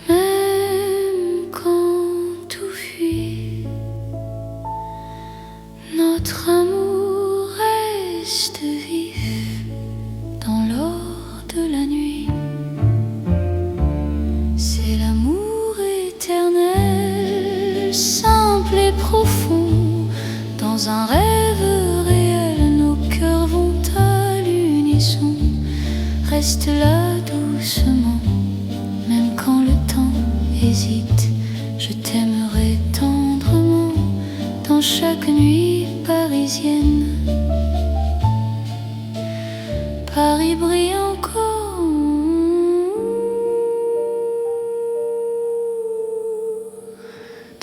même quand tout fuit, notre amour reste vif dans l'or de la nuit. C'est l'amour éternel, simple et profond. Dans un rêve réel, nos cœurs vont à l'unisson. Reste là doucement, même quand le temps hésite. Je t'aimerai tendrement dans chaque nuit parisienne. Paris brille encore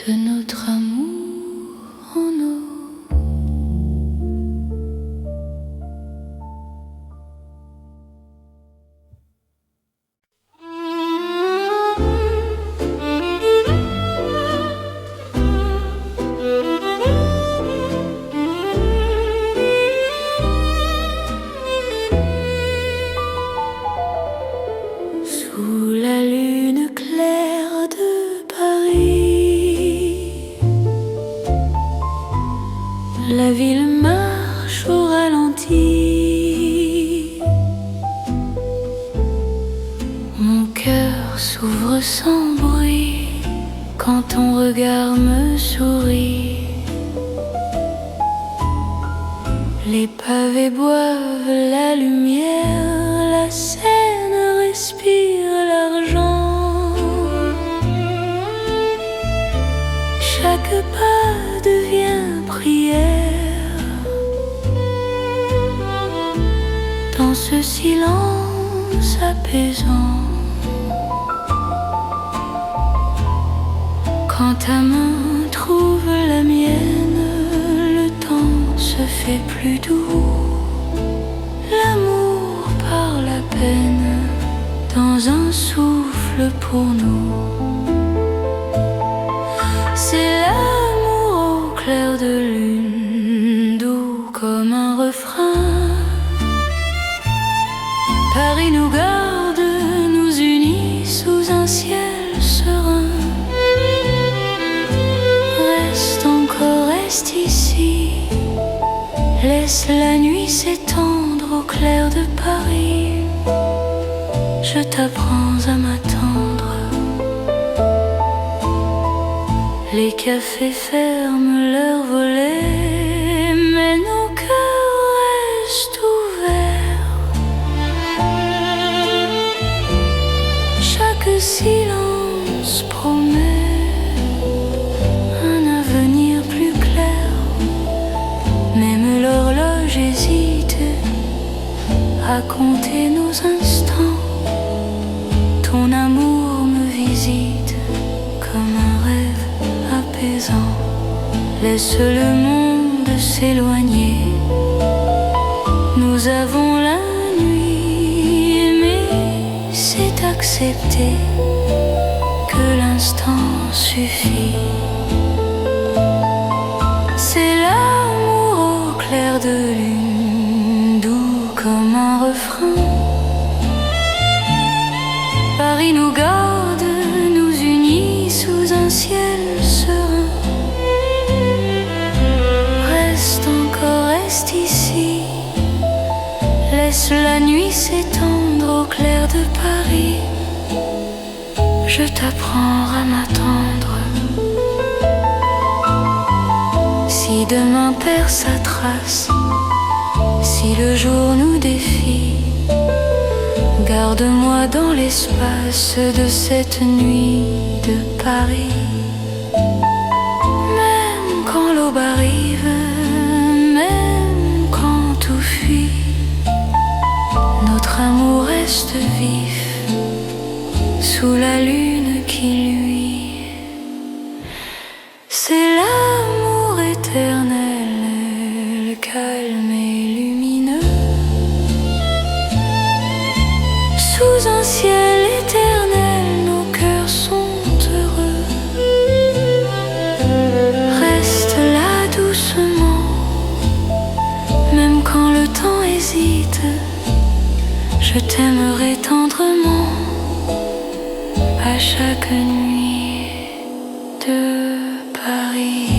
de notre amour en eau. Sous la lune claire de Paris, la ville marche au ralenti. Mon cœur s'ouvre sans bruit quand ton regard me sourit. Les pavés boivent la lumière, la Seine respire l'argent. Chaque pas devient prière. Dans ce silence apaisant, quand ta main trouve la mienne, le temps se fait plus doux. L'amour par la peine dans un souffle pour nous. C'est l'amour au clair de lune, doux comme un refrain. Paris nous garde, nous unit sous un ciel serein. Reste encore, reste ici, laisse la nuit s'étendre au clair de Paris. Je t'apprends à m'attendre. Les cafés ferment leurs volets, mais nos cœurs restent ouverts. Chaque silence promet un avenir plus clair. Même l'horloge hésite à compter nos instants. laisse le monde s'éloigner. Nous avons la nuit, mais c'est accepter que l'instant suffit. C'est l'amour au clair de lune, doux comme un refrain. Paris nous garde, nous unit sous un ciel serein. Reste encore, reste ici. Laisse la nuit s'étendre au clair de Paris. Je t'apprends à m'attendre. Si demain perd sa trace, si le jour nous défie, garde-moi dans l'espace de cette nuit de Paris. Même quand l'aube arrive, même quand tout fuit, notre amour reste vif sous la lune qui luit. C'est l'amour éternel, calme et lumineux, sous un ciel éternel, nos cœurs sont heureux. Reste là doucement, même quand le temps hésite. Je t'aimerai tendrement à chaque nuit de Paris.